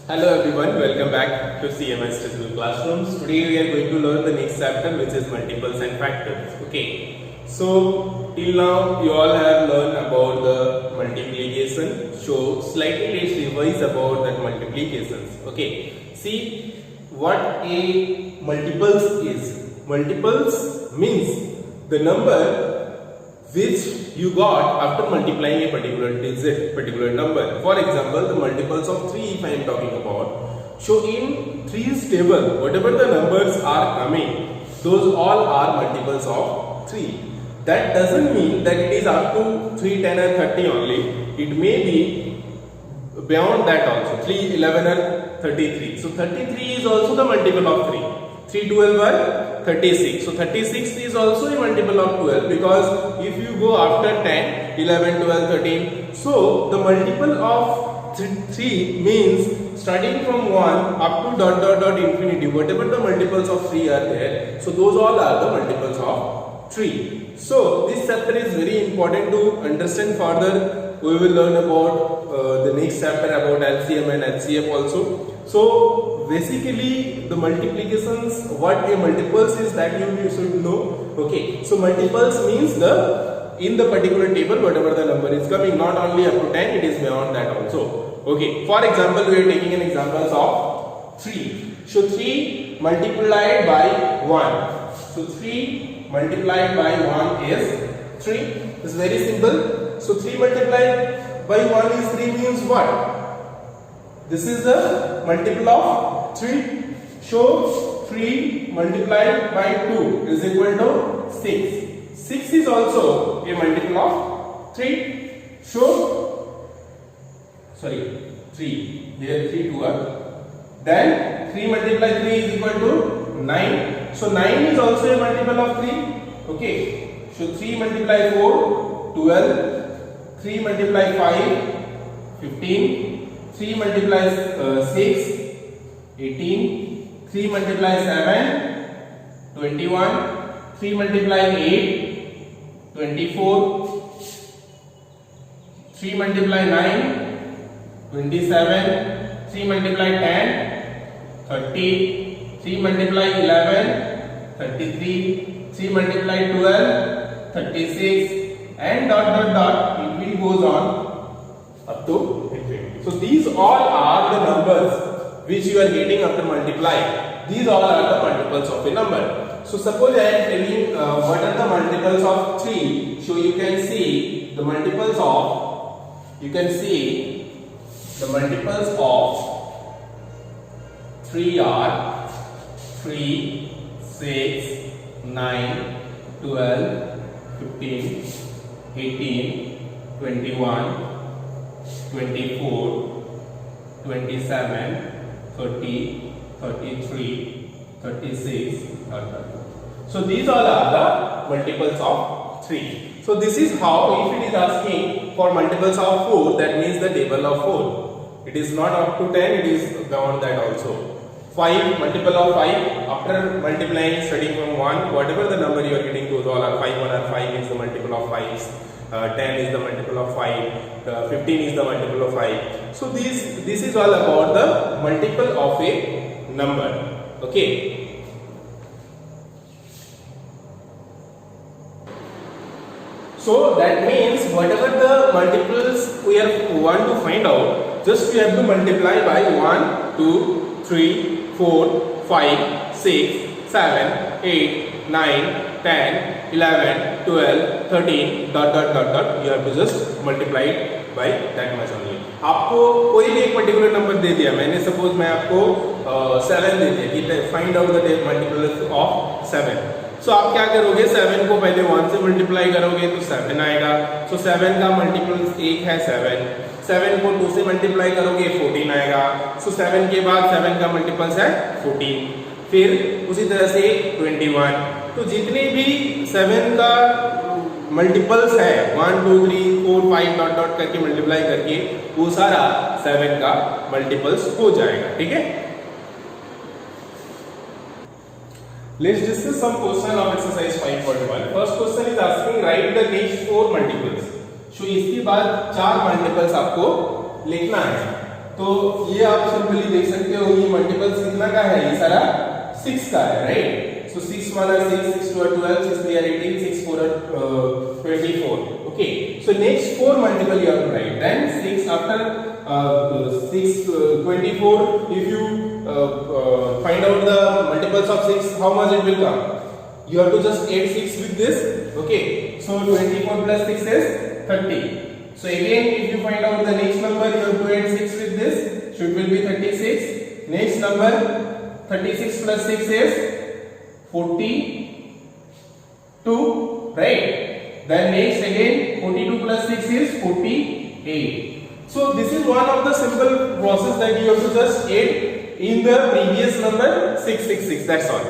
Hello everyone, welcome back to CMS Digital Classrooms. Today we are going to learn the next chapter, which is multiples and factors. Okay, so till now you all have learned about the multiplication. So slightly let's revise about that multiplications. Okay, see what a multiples is. Multiples means the number which you got after multiplying a particular digit, particular number. For example, the multiples of 3 if I am talking about. So in 3's table, whatever the numbers are coming, those all are multiples of 3. That doesn't mean that it is up to 3, 10 and 30 only. It may be beyond that also, 3, 11 and 33. So 33 is also the multiple of 3. 3, 12 are 36. So 36 is also a multiple of 12, because if you go after 10, 11, 12, 13. So the multiple of 3 means starting from 1 up to dot dot dot infinity. Whatever the multiples of 3 are there, so those all are the multiples of 3. So this chapter is very important to understand further. We will learn about the next chapter about LCM and HCF also. So basically the multiplications, what a multiples is, that you should know. Okay, so multiples means in the particular table whatever the number is coming, not only up to 10, it is beyond that also. Okay, for example, we are taking an example of 3. So 3 multiplied by 1. So 3 multiplied by 1 is 3. It's very simple. So 3 multiplied by 1 is 3 means what? This is the multiple of 3. So 3 multiplied by 2 is equal to 6. 6 is also a multiple of 3. So, sorry, 3. Here 3 2 are. Then 3 multiplied 3 is equal to 9. So 9 is also a multiple of 3. Okay. So 3 multiplied 4, 12. 3 multiplied 5, 15. 3 multiplies 6, 18. 3 multiplies 7, 21. 3 multiplies 8, 24. 3 multiplies 9, 27. 3 multiplies 10, 30. 3 multiplies 11, 33. 3 multiplies 12, 36. And dot dot dot, it will goes on up to infinity. So these all are the numbers which you are getting after multiplying. These all are the multiples of a number. So suppose I am telling what are the multiples of 3. So you can see the multiples of 3 are 3, 6, 9, 12, 15, 18, 21, 24, 27, 30, 33, 36. So these all are the multiples of 3. So this is how, if it is asking for multiples of 4, that means the table of 4. It is not up to 10, it is beyond that also. 5, multiple of 5, after multiplying, starting from 1, whatever the number you are getting, those all are 5, 1 or 5 is the multiple of 5s. 10 is the multiple of 5, 15 is the multiple of 5. So this is all about the multiple of a number. Okay. So that means whatever the multiples we want to find out, just we have to multiply by 1, 2, 3, 4, 5, 6, 7, 8, 9, 10, 11, 12, 13, dot dot dot dot. You have to just multiply it by that much only. आपको कोई भी एक particular number दे दिया, मैंने suppose मैं आपको 7 दे दिया कि find out the multiples of 7. सो आप क्या करोगे, 7 को पहले 1 से मल्टीप्लाई करोगे तो 7 आएगा. सो 7 का मल्टीपल्स 1 है 7. 7 को 2 से मल्टीप्लाई करोगे 14 आएगा. सो 7 के बाद 7 का मल्टीपल्स है 14. फिर उसी तरह से 21. तो जितने भी 7 का मल्टीपल्स है 1, 2, 3, 4, 5 डॉट डॉट करके मल्टीप्लाई करके वो सारा 7 का मल्टीपल्स हो जाएगा. ठीक है. Let's discuss some question of exercise 5.1. First question is asking write the next 4 multiples. So इसके बाद 4 मल्टीपल्स आपको लिखना है. तो ये आप सिंपली देख सकते हो, ये मल्टीपल्स कितना का है, ये सारा 6 का है, right? So 6 1 are 6, 6 2 are 12, 6 3 are 18, 6 4 are 24. Okay. So next 4 multiple you have to write. Then 6 after 24. If you find out the multiples of 6, how much it will come? You have to just add 6 with this. Okay. So 24 plus 6 is 30. So again, if you find out the next number, you have to add 6 with this. So it will be 36. Next number 36 plus 6 is 42, right? Then next again 42 plus 6 is 48. So this is one of the simple process that you have to just add in the previous number 666. That's all.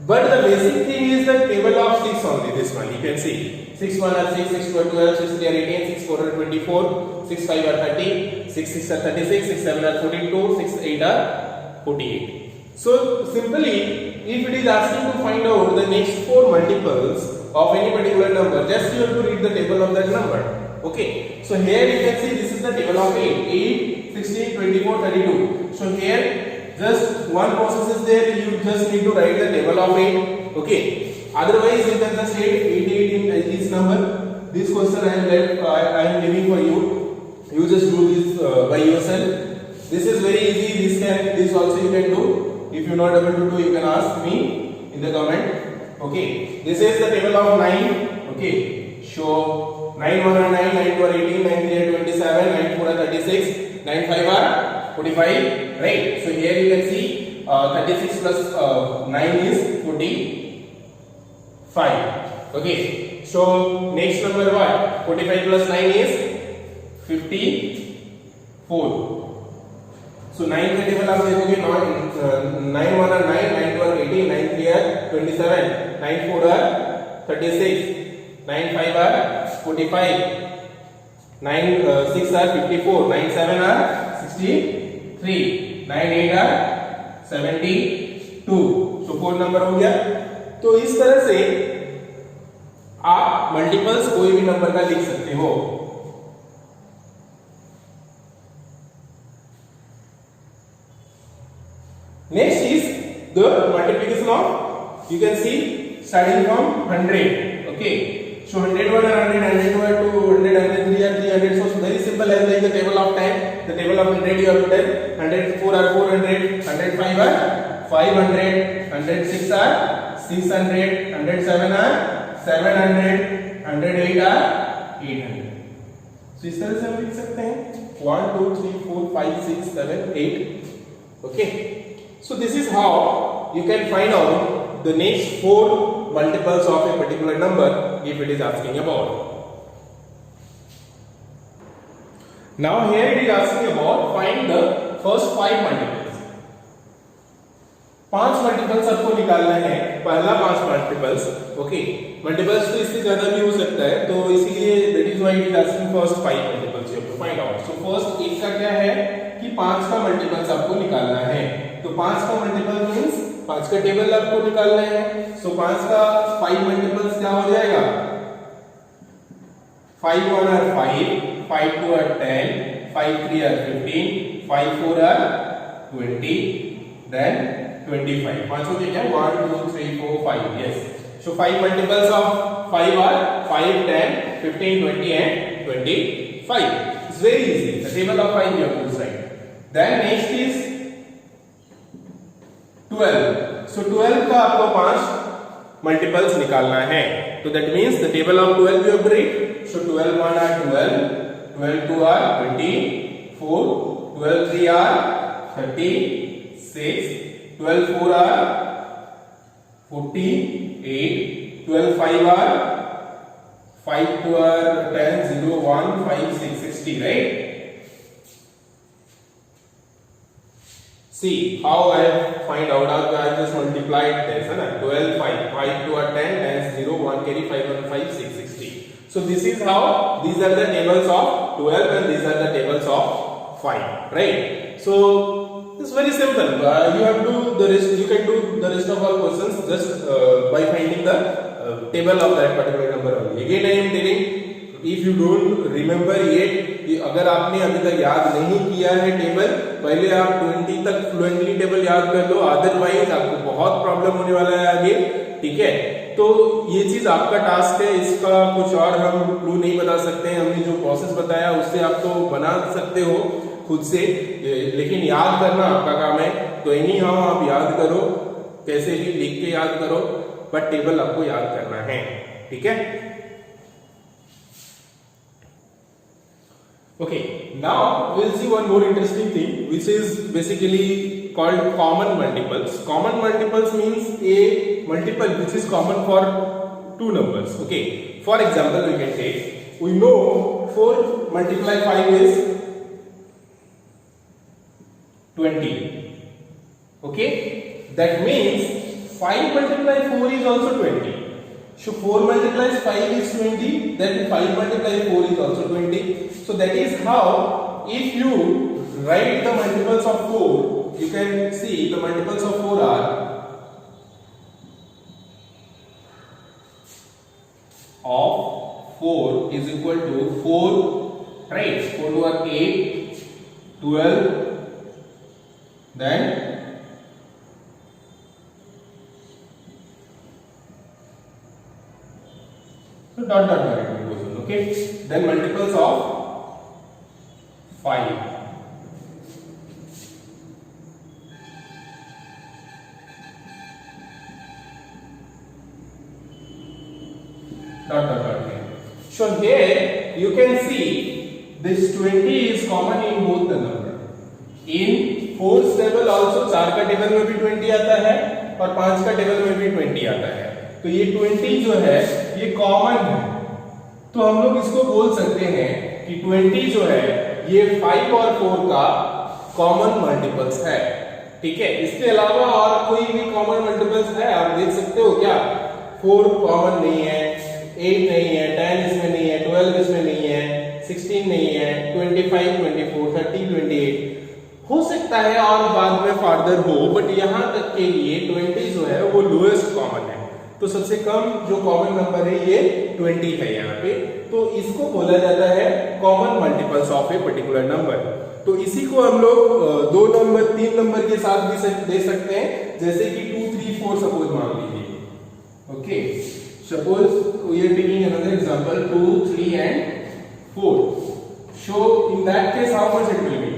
But the basic thing is the table of 6 only. This one you can see 6 1 are 6, 6 2 are 12, 6 3 are 18, 6 4 are 24, 6 5 are 30, 6 6 are 36, 6 7 are 42, 6 8 are 48. So simply, if it is asking to find out the next 4 multiples of any particular number, just you have to read the table of that number. Okay. So here you can see this is the table of 8, 16, 24, 32. So here just one process is there. You just need to write the table of 8. Okay. Otherwise, you can just add 88 in each number. This question I am giving for you. You just do this by yourself. This is very easy. This also you can do. If you are not able to do, you can ask me in the comment. Okay. This is the table of 9. Okay. So 9 1 are 9, 9 2 are 18, 9 3 are 27, 9 4 are 36, 9 5 are 45. Right. So here you can see 36 plus 9 is 45. Okay. So next number what? 45 plus 9 is 54. So 9 का table आप देखोगे, 9 1 are 9, 9 2 are 18, 9 3 are 27, 9 4 are 36, 9 5 are 45, 9 6 are 54, 9 7 are 63, 9 8 are 72. So 4 number हो गया. तो इस तरह से आप मल्टीपल्स कोई भी नंबर का लिख सकते हो. Next is the multiplication of, you can see starting from 100. Okay. So 101 are 100, 102 are 200, 103 are 300. So very simple as like the table of 10. The table of 100 you have to tell. 104 are 400, 105 are 500, 106 are 600, 107 are 700, 108 are 800. So इस तरह से हम लिख सकते हैं 1 2 3 4 5 6 7 8. Okay. So this is how you can find out the next 4 multiples of a particular number if it is asking about. Now here it is asking about find the first 5 multiples. 5 multiples आपको निकालना है. पहला 5 multiples. Okay. Multiples तो इससे ज्यादा भी हो सकता है, तो इसीलिए that is why it is asking first 5 multiples you have to find out. So first एक का क्या है कि 5 का multiples आपको निकालना है. तो 5 का मल्टीपल मींस 5 का टेबल आपको निकालना है. सो 5 का 5 मल्टीपल्स क्या हो जाएगा? 5 1 are 5, 5 2 are 10, 5 3 are 15, 5 4 are 20, then 25. पांचों के क्या? 1 2 3 4 5. Yes. So 5 multiples of 5 are 5, 10, 15, 20 and 25. It's very easy. The table of 5 you have to write. Then next is 12. So 12 का आपको 5 multiples निकालना है. So that means the table of 12 you have to write. So 12 1 are 12, 12 2 are 24, 12 3 are 36, 12 4 are 48, 12 5 are 5 2 are 10, 0 1 5 6 60, right? See how I find out. I just multiplied this, है ना? 12 5 5 2 are 10, 10 0 1 carry 5 1 5 6 60. So this is how these are the tables of 12 and these are the tables of 5, right? So it's very simple. You have to the rest. You can do the rest of all questions just by finding the table of that particular number only. Again, I am telling if you don't remember yet, अगर आपने अभी तक याद नहीं किया है table, पहले आप 20 तक फ्लुएंटली टेबल याद कर लो, अदरवाइज आपको बहुत प्रॉब्लम होने वाला है आगे, ठीक है। तो ये चीज आपका टास्क है, इसका कुछ और हम क्लू नहीं बता सकते हैं, हमने जो प्रोसेस बताया उससे आप तो बना सकते हो खुद से, लेकिन याद करना आपका काम है। तो एनी हाउ आप याद करो, कैसे भी लिख के याद करो, बट टेबल आपको याद करना है, ठीक है। Okay, now we'll see one more interesting thing, which is basically called common multiples. Common multiples means a multiple which is common for two numbers. Okay, for example, we can take, we know 4 multiply 5 is 20. Okay, that means 5 multiply 4 is also 20. So 4 multiplies 5 is 20, then 5 multiplies 4 is also 20. So that is how, if you write the multiples of 4, you can see the multiples of 4 are of 4 is equal to 4, right? 4 to are 8, 12, then so dot dot dot it goes on, okay? Then multiples of 5. Dot dot dot here. So here you can see this 20 is common in both the number. In 4's table also 4 का table में भी 20 आता है और 5 का table में भी 20 आता है। तो ये 20 जो है ये कॉमन है, तो हम लोग इसको बोल सकते हैं कि 20 जो है ये 5 और 4 का कॉमन मल्टीपल्स है, ठीक है। इसके अलावा और कोई भी कॉमन मल्टीपल्स है आप देख सकते हो क्या? 4 कॉमन नहीं है, 8 नहीं है, 10 इसमें नहीं है, 12 इसमें नहीं है, 16 नहीं है, 25, 24, 30, 28 हो सकता है और बाद में फार्दर हो, बट यहां तक के लिए 20 जो है वो लोएस्ट कॉमन है। तो सबसे कम जो कॉमन नंबर है ये 20 है यहाँ पे, तो इसको बोला जाता है common multiples of a particular number. तो इसी को हम लोग 2 नंबर 3 नंबर के साथ भी दे सकते हैं, जैसे कि 2, 3, 4 सपोज मान लीजिए। Okay, suppose we are taking another example 2, 3 and 4। So in that case how much it will be?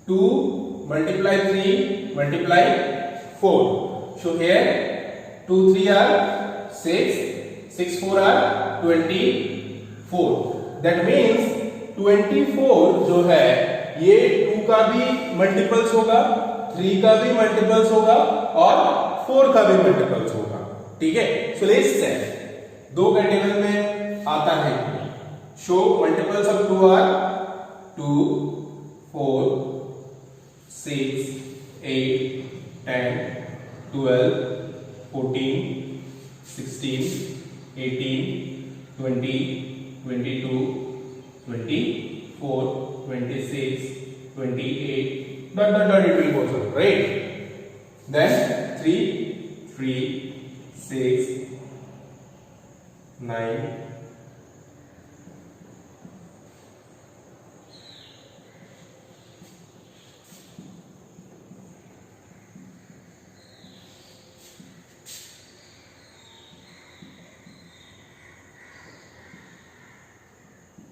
2 multiply 3 multiply 4. So here 2, 3 are 6, 6, 4 are 24. That means 24 जो है ये 2 का भी मल्टीपल्स होगा, 3 का भी मल्टीपल्स होगा और 4 का भी मल्टीपल्स होगा, ठीक है। सो लेट्स से 2 का टेबल में आता है, show multiples of 2 are 2, 4, 6, 8, 10, 12, 14, 16, 18, 20, 22, 24, 26, 28, dot dot dot it will go on, right? Then 3, 6, 9,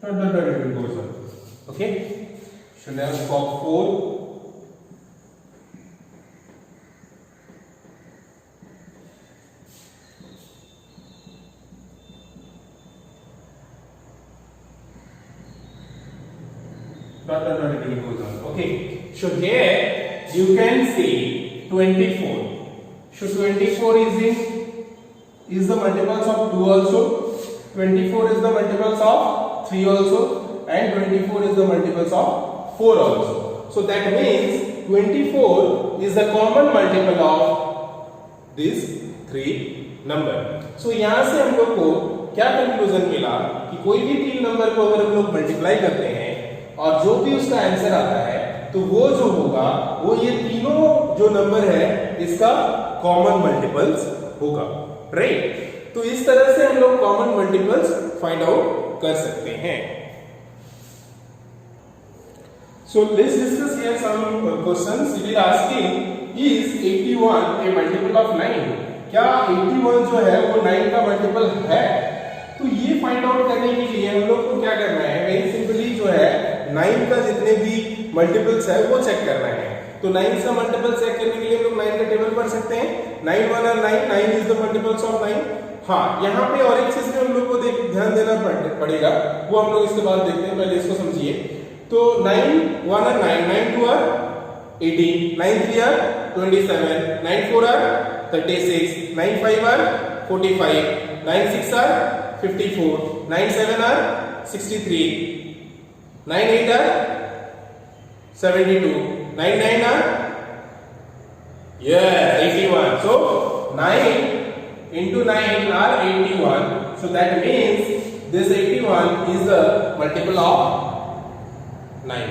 it will goes on. Okay, so now for 4, dot it will goes on. Okay, so here you can see 24. So 24 is the multiples of 2 also. 24 is the multiples of 3 also, and 24 is the multiples of 4 also. So that means 24 is the common multiple of these 3 number. So यहाँ से हम लोग को क्या conclusion मिला कि कोई भी 3 नंबर को अगर हम लोग मल्टीप्लाई करते हैं और जो भी उसका आंसर आता है तो वो जो होगा वो ये तीनों जो नंबर है इसका कॉमन मल्टीपल्स होगा, राइट। तो इस तरह से हम लोग कॉमन मल्टीपल्स फाइंड आउट कर सकते हैं। So let's discuss here some questions. It is asking, is 81 a multiple of 9? क्या 81 जो है वो 9 का मल्टीपल है? तो ये फाइंड आउट करने के लिए हम लोग को क्या करना है, वेरी सिंपली जो है 9 का जितने भी मल्टीपल्स है वो चेक करना है। तो 9 का मल्टीपल चेक करने के लिए हम लोग 9 का टेबल पढ़ सकते हैं। 9 1 और 9, 9 इज द मल्टीपल्स ऑफ 9। हाँ, यहाँ पे और एक चीज में हम लोग को ध्यान देना पड़ेगा, वो हम लोग इसके बाद देखते हैं, पहले इसको समझिए। तो 9 1 और 9, 9 2 और 18, 9 3 और 27, 9 4 और 36, 9 5 और 45, 9 6 और 54, 9 7 और 63, 9 8 और 72, 9 9 और 81. So 9 into 9 are 81. So that means this 81 is the multiple of 9,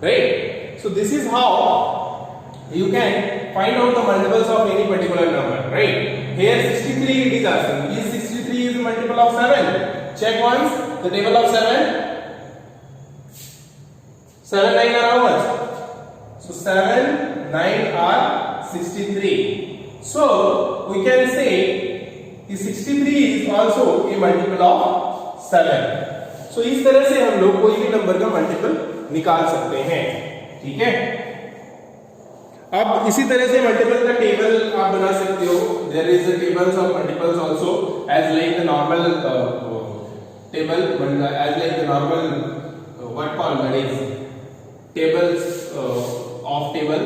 right? So this is how you can find out the multiples of any particular number, right? Here 63 it is asking, is 63 is a multiple of 7? Check once the table of 7. 7 9 are how much? So 7 9 are 63. So we can say is 63 is also a multiple of 7. So इस तरह से हम लोग कोई भी number का multiple निकाल सकते हैं, ठीक है। अब इसी तरह से मल्टीपल का टेबल आप बना सकते हो। There is a tables of multiples also as like the normal table, as like the normal what called that is tables of table.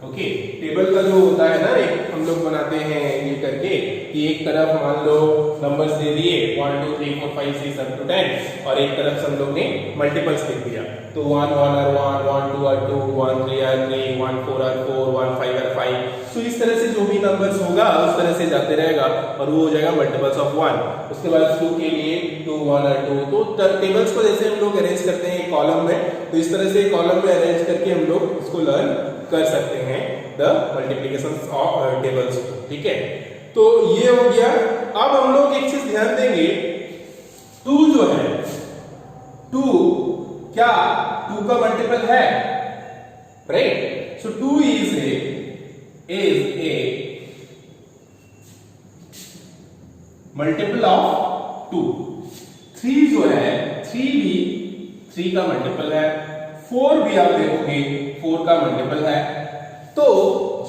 Okay, table का जो होता है ना, एक हम लोग बनाते हैं ये करके कि एक तरफ मान लो नंबर्स दे दिए 1 2 3 4 5 6 up to 10 और एक तरफ हम लोग ने मल्टीपल्स लिख दिया। तो 1 1 और 1 1 2 और 2 1 3 और 3 1 4 और 4 1 5 और 5। तो इस तरह से जो भी नंबर्स होगा उस तरह से जाते रहेगा और वो हो जाएगा मल्टीपल्स ऑफ 1। उसके बाद 2 के लिए 2 1 और 2। तो टेबल्स को जैसे हम लोग अरेंज करते हैं कॉलम में, तो इस तरह से कॉलम में अरेंज करके हम लोग इसको लर्न कर सकते हैं द मल्टीप्लिकेशंस ऑफ टेबल्स, ठीक है। तो ये हो गया। अब हम लोग एक चीज ध्यान देंगे, 2 जो है 2 क्या 2 का मल्टीपल है, right? So 2 is a multiple of 2। 3 जो है 3 भी 3 का मल्टीपल है। 4 भी आप देखोगे 4 का मल्टीपल है। तो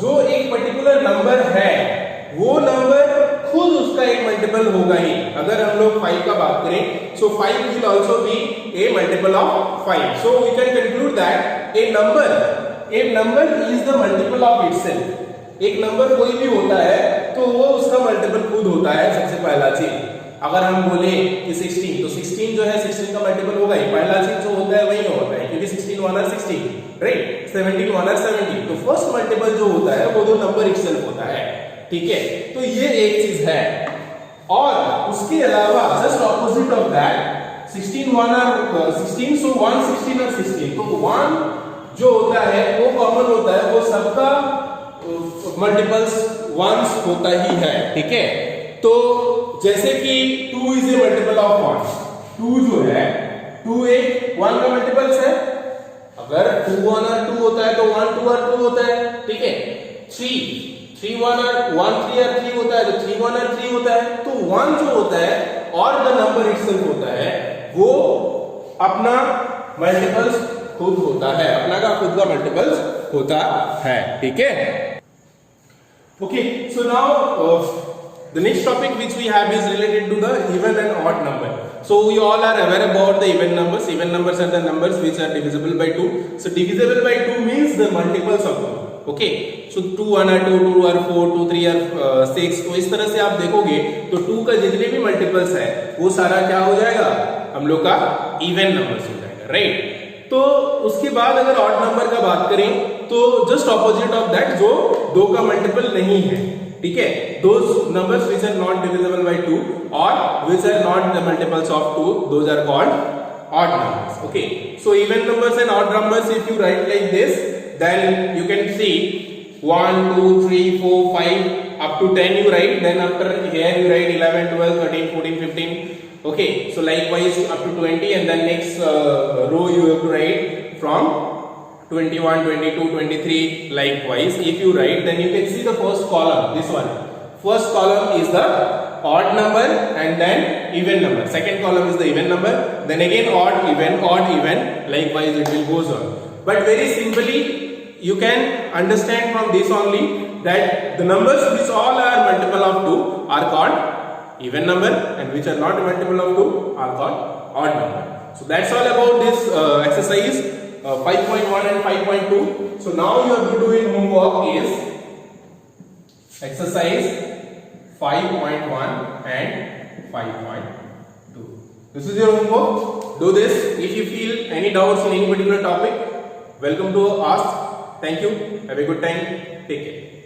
जो एक पर्टिकुलर नंबर है वो नंबर खुद उसका एक मल्टीपल होगा ही। अगर हम लोग 5 का बात करें, so 5 will also be a multiple of 5। So we can conclude that a number is the multiple of itself. एक नंबर कोई भी होता है तो वो उसका मल्टीपल खुद होता है। सबसे पहला चीज अगर हम बोले कि 16, तो 16 जो है 16 का मल्टीपल होगा ही। पहला चीज जो होता है वही होता है, क्योंकि 16 1 और 16, राइट? 17 1 और 17। तो फर्स्ट मल्टीपल जो होता है वो दो नंबर इटसेल्फ होता है, ठीक है। तो ये एक चीज है। और उसके अलावा जस्ट ऑपोजिट ऑफ दैट 16 1 और 16, सो 1 16 और 16। तो 1 जो होता है वो कॉमन होता है, वो सबका मल्टीपल्स 1 होता ही है, ठीक है। तो जैसे कि 2 इज ए मल्टीपल ऑफ 1। 2 जो है 2 एक 1 का मल्टीपल्स है। अगर 2 1 और 2 होता है तो 1 2 और 2 होता है, ठीक है। 3 1 और 1 3 और 3 होता है तो 3 1 और 3 होता है। तो 1 जो होता है और द नंबर इटसेल्फ होता है, वो अपना मल्टीपल्स खुद होता है, अपना का खुद का मल्टीपल्स होता है, ठीक है। Okay, so now the next topic which we have is related to the even and odd number. So we all are aware about the even numbers. Even numbers are the numbers which are divisible by 2. So divisible by 2 means the multiples of 2. Okay, so 2 1 or 2 2 or 4 2 3 or 6। तो इस तरह से आप देखोगे तो 2 का जितने भी मल्टीपल्स है वो सारा क्या हो जाएगा, हम लोग का इवन नंबर्स हो जाएगा, राइट? तो उसके बाद अगर ऑड नंबर का बात करें तो जस्ट ऑपोजिट ऑफ दैट, जो 2 का मल्टीपल नहीं है, ठीक है। Those numbers which are not divisible by 2 or which are not the multiples of 2, those are called odd numbers. Okay, so even numbers and odd numbers, if you write like this, then you can see 1 2 3 4 5 up to 10 you write, then after here you write 11 12 13 14 15 Okay, so likewise up to 20, and then next row you have to write from 21, 22, 23. Likewise, if you write, then you can see the first column, this one. First column is the odd number and then even number. Second column is the even number. Then again odd, even. Likewise, it will goes on. But very simply, you can understand from this only that the numbers which all are multiple of 2 are called even number, and which are not multiple of 2 are called odd number. So that's all about this exercise 5.1 and 5.2. So now you have to do in homework is exercise 5.1 and 5.2. This is your homework. Do this. If you feel any doubts in any particular topic, welcome to ask. Thank you. Have a good time. Take care.